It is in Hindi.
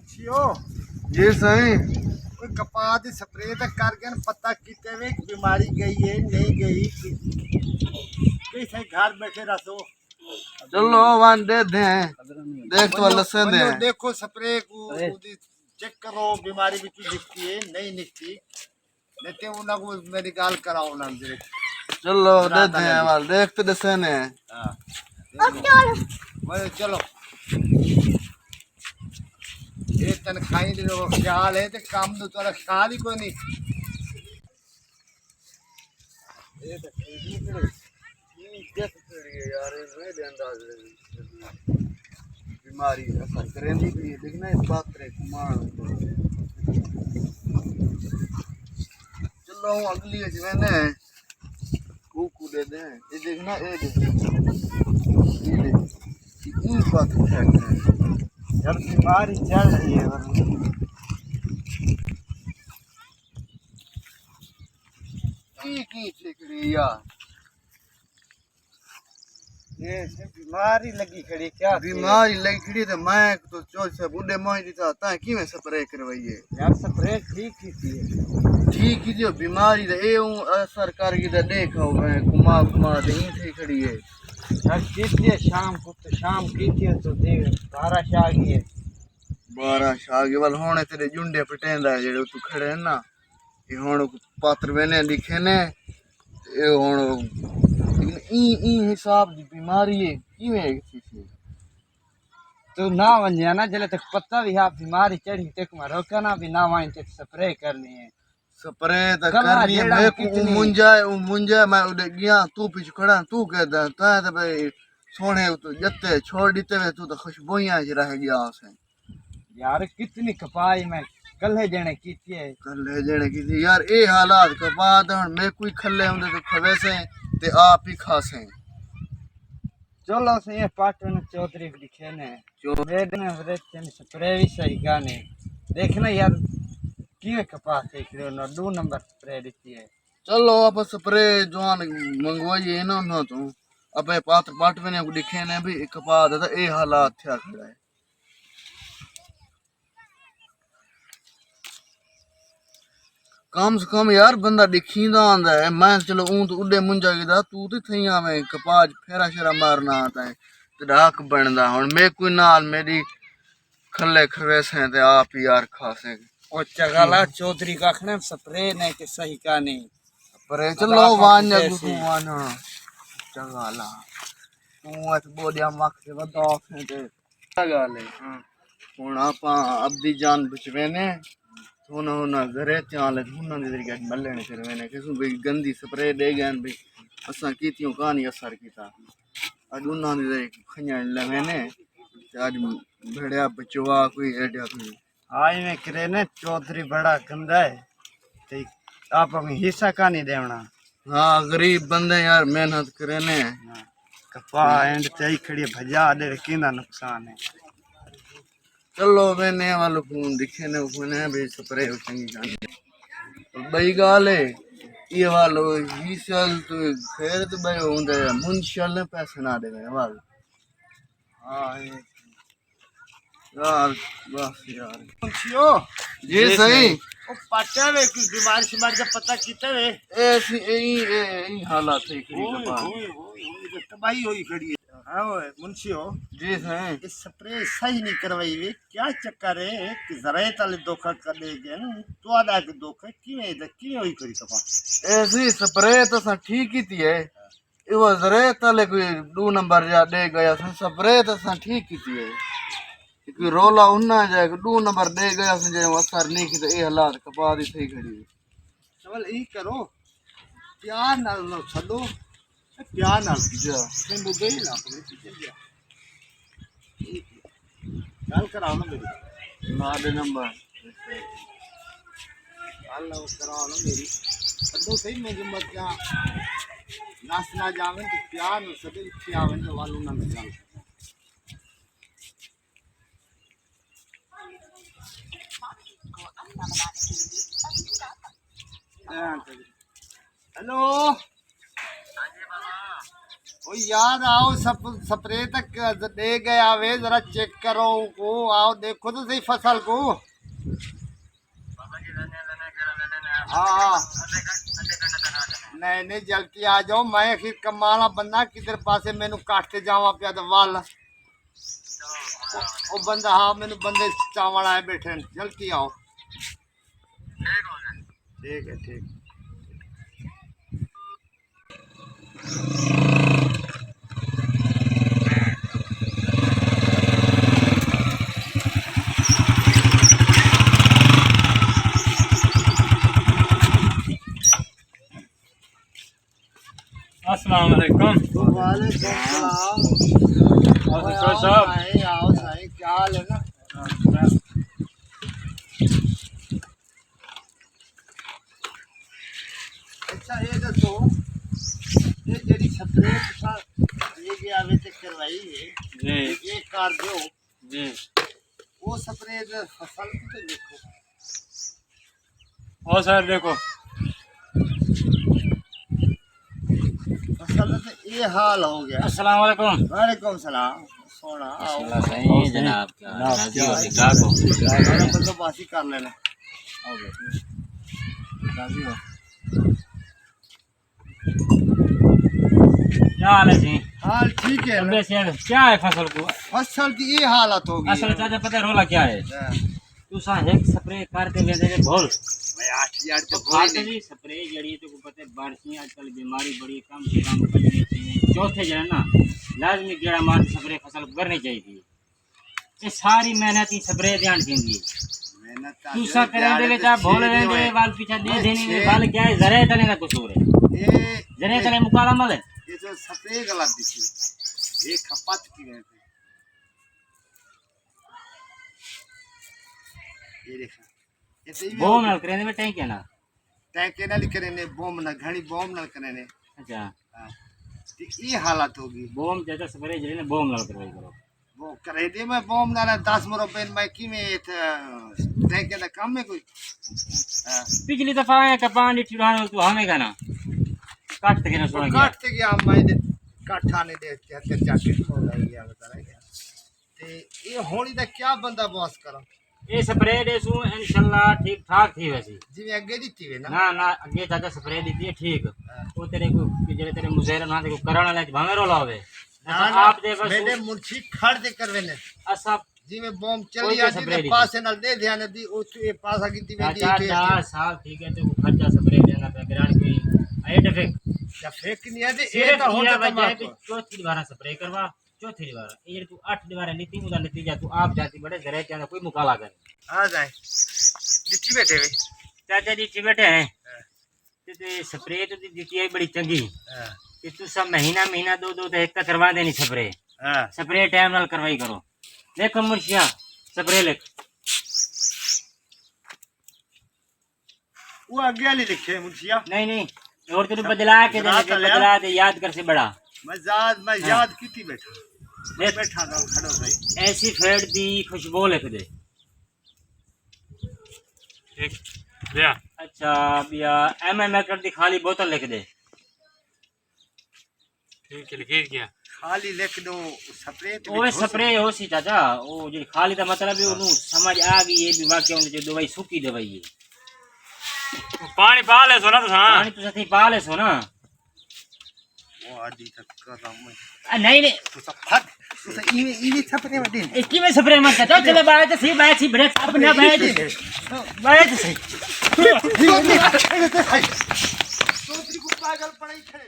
मुंशियो जी सही। कोई कपास दी स्प्रे तो कर गए पता किते वे बीमारी गई है नहीं गई कैसे घर बैठे रहो। चलो वन दे दे देख तो लसन दे देखो स्प्रे को चेक करो बीमारी भी निकती है नहीं निकती लेते उन्हें को मेरी गाल कराओ ना जरे। चलो दे दे वाल देख तो लसन है। हां चलो ये तनखाही दे ख्याल है ते काम तो तेरा ख्याल ही कोई नहीं। ये तो ठीक है ये देख करिए यार मैं दे अंदाज बीमारी असर करेंदी भी देखना इस बात रे कुमार। चलो अगली जो ने कूकू दे दे ये देखना ये बात है जब बीमारी चल रही है की ठीक रही यार ये बीमारी लगी खड़ी क्या बीमारी लगी खड़ी तो मैं तो चोर से बूढ़े मोई दी था कि मैं स्प्रे करवाइए यार स्प्रे ठीक ही थी ठीक ही जो बीमारी तो ए सरकार की तो देखो मैं घुमा दे थी खड़ी है यार की थी शाम को तो शाम की थी तो देख बारिश आ गई है 12 शागे वाल होने तेरे जुंडे पटेंदा जेड़े तू खड़े है ना ये हुन पात्र मैंने लिखे ने ये हुन लेकिन ई हिसाब दी बीमारी है किवें थी तो ना वंजिया ना जले तक पता भी आप बीमारी चढ़ी तक में रोकना भी ना वहीं तक स्प्रे करनी है स्प्रे तो करनी है मैं को मुंजा मैं उड़े गया तू पीछे खड़ा तू कहदा ता तो भाई सोने तो जत्ते छोड़ दीते वे तू तो खुशबुइयां च रह गया से यार कितनी कपाई में कल्हे जने की थी कल्हे जने की थी यार ए हालात के बाद हन मैं कोई खले होंदे तो खवे से ते आप ही खासे चलो से ये पाटन चौधरी लिखे ने जो वेद में वृत्ति स्प्रे भी सही गाने देखना यार किए कपास देख रहे हो ना 2 नंबर स्प्रे देती है। चलो आप स्प्रे जवान मंगवाइए ना तो अब पात्र पाटवे ने लिखे ने भी कपास था ए हालात थया खड़ा है कम से कम यार बंदा दिखींदा आंदा है मैं चलो ऊं तो उड़े मुंजा गिदा तू तो थई आवे कपाज फेरा शेरा मारना आता है ते डाक बनदा हुन मैं कोई नाल मेरी खले खवेस हैं ते आप यार खासे और चगाला चौधरी का खने स्प्रे ने के सही का नहीं पर चलो वान गुवान चगाला तू एत बोडिया मख के वदा है ते चगाले हुन आपा अब्दी जान बचवे ने होना होना घरे चाल हुना दे तरीके मल्लेने फिर मैंने किसु भी गंदी स्प्रे दे गन भी असा कीतियों कहानी असर कीता आज उना दे खन्या लवेने आज भेड़िया बचवा कोई एडिया कोई आज में करे ने चौधरी बड़ा गंदा है ते आप हमें हिस्सा का नहीं देवना। हां गरीब बंदे यार मेहनत करे ने कपा एंड ते खड़ी भजा दे किंदा नुकसान है। चलो मैंने वालों को दिखे ने उसने भी स्प्रे चंगी जानी बई गाल है ये वालो ही साल तो खैर तो भाई होंदे मुंशियल ने पैसे ना दे वाल हां यार बस यार मुंशियो जी सही ओ पाटा वे की बीमारी से मार के पता कीते वे ऐसी यही हालात है खड़ी के पास तबाही होई खड़ी है। हां ओए मुंशियो जी सही इस स्प्रे सही नहीं करवाई वे क्या चक्कर है कि जरा ताले धोखा कर दे गन तो आदा के धोखा किवें होई खड़ी कपा ऐसी स्प्रे तो सा ठीक ही थी है ये वो जरे ताले कोई 2 नंबर जा दे गया स्प्रे तो सा ठीक ही थी है कि रोला उन्ना जाए 2 नंबर दे गया जे असर नहीं की तो ये हालात कपा दी थी खड़ी चल ई करो प्यार नाल लो छडो प्यार नाल जा मैं बुगे ना चल गया गाल कराओ ना मेरी ना दे नंबर गाल लो कराओ ना मेरी छडो सही मैं मत जा नास ना जावन तो प्यार न सदे खियावन तो वालों ना मिल हेलो ओ यार आओ सब स्प्रे तक दे गया वे जरा चेक करो को आओ देखो तो सही फसल को। हाँ हाँ नहीं नहीं जल्दी आ जाओ मैं फिर कमाला बंदा किधर पासे मैनू काटते जावा पिया तो वाल ओ बंदा हाँ मैनू बंदे चावल आए बैठे न, जल्दी आओ। ठीक है ठीक। अस्सलाम वालेकुम। वालेकुम सलाम। और डॉक्टर साहब आओ साईं क्या हाल है ना। अच्छा ये दसो ये जेडी स्प्रे तुसा लेके आवे ते करवाई है जी ये कर दो जी वो स्प्रे दे फसल की तो देखो। और सर देखो फसल तो ये हाल हो गया। अस्सलाम वालेकुम। वालेकुम सलाम सोना आओ सही जनाब राजी हो निकाह को बंदोबस्ती कर लेना। आओ बैठो राजी हो क्या हाल है जी? हाल ठीक है ना? तबीयत से क्या है फसल को? फसल की ये हालत होगी। असल चाचा पता है रोला क्या है? तू सा एक स्प्रे करते ले दे बोल मैं 8000 तो तो खाते जी स्प्रे जड़ी तो को पता है बारिश आजकल बीमारी बड़ी कम से कम करनी चाहिए। चौथे जन ना लाजमी गेड़ा मार स्प्रे फसल को करनी चाहिए। ये सारी मेहनत ही स्प्रे ध्यान देंगी मेहनत तू सा करे दे बेटा भोले दे वाल पीछे दे देने में वाल क्या है जरे तले ना कुछ हो रहे ये जरे तले मुकाला मले ये जो स्प्रे गलत दिखी ये खपत की गए थे। ये देखा ये तो वो ना करे में टैंक है ना टैंक ना लिखने ने बम ना घड़ी बम ना करने। अच्छा हां तो ये हालत होगी। बोम जैसा स्प्रे जड़ी ने बोम ना करवाई करो वो करे दे मैं बम ना 10 मरो पेन मैं की में टैंक का काम में कोई। हां पिछली दफा है कपान ठिड़ाने तू हमें का ना काट के ना छोड़ गया काटते गया मैं काठा नहीं दे के जाके खो गया बता रहा है ते ये होनी दा क्या बंदा बॉस करो। ये स्प्रे दे सु इंशाल्लाह ठीक ठाक थी वैसी जिवे अगे दी थी ना ना ना अगे चाचा स्प्रे दी थी ठीक वो तेरे को जेरे तेरे मुजहरा ना को करण वाले भावे रोला होवे आप दे बस मेरे मुंशी खड़ दे करवे ने असा जिवे बम चली कोई आ तो जी स्प्रे दी। पासे नाल दे ध्यान दी ओ ये पास आ दी वे दी चाचा 4 साल ठीक है तो खर्चा स्प्रे देना पे ग्रांड कोई एड फेक या फेक नहीं है ये सिर्फ तो होता ये वजह है तो कि चौथी बार स्प्रे करवा चौथी बार ये तू 8 बार नीति मुदा नतीजा तू आप जाती बड़े जरे क्या कोई मुकाला कर आ जाए जिठी बैठे वे। चाचा जी बैठे हैं ते स्प्रे तो दी है बड़ी चंगी हां कि तू सब महीना महीना दो दो तो एक का करवा देनी स्प्रे हां स्प्रे टाइम नाल करवाई करो देखो मुर्शिया स्प्रे लिख वो आगे वाली लिखे मुंशिया नहीं नहीं और तेरे बदला के दे बदला दे याद कर से बड़ा मैं याद कीती बैठा देख बैठा ना खड़ो भाई ऐसी फेड दी खुशबू लिख दे ठीक लिया अच्छा बिया एमएम कर दी खाली बोतल लिख दे ठीक है लिखिए क्या खाली लिख दो स्प्रे तो ओए स्प्रे हो सी चाचा ओ जी खाली का मतलब है ओनु समझ आ गई ये भी वाक्य होने जो दवाई सूखी दवाई है पानी पा ले सोना तो हाँ पानी तो सही पा ले सो ना वो आदि तक कर रहा हूं नहीं नहीं तो सब फट तो ये स्प्रे में दे इसकी में स्प्रे मत कर चले बाहर से सही बाहर से ब्रेक अपने बाहर से सही तो को पागल पड़ाई खड़े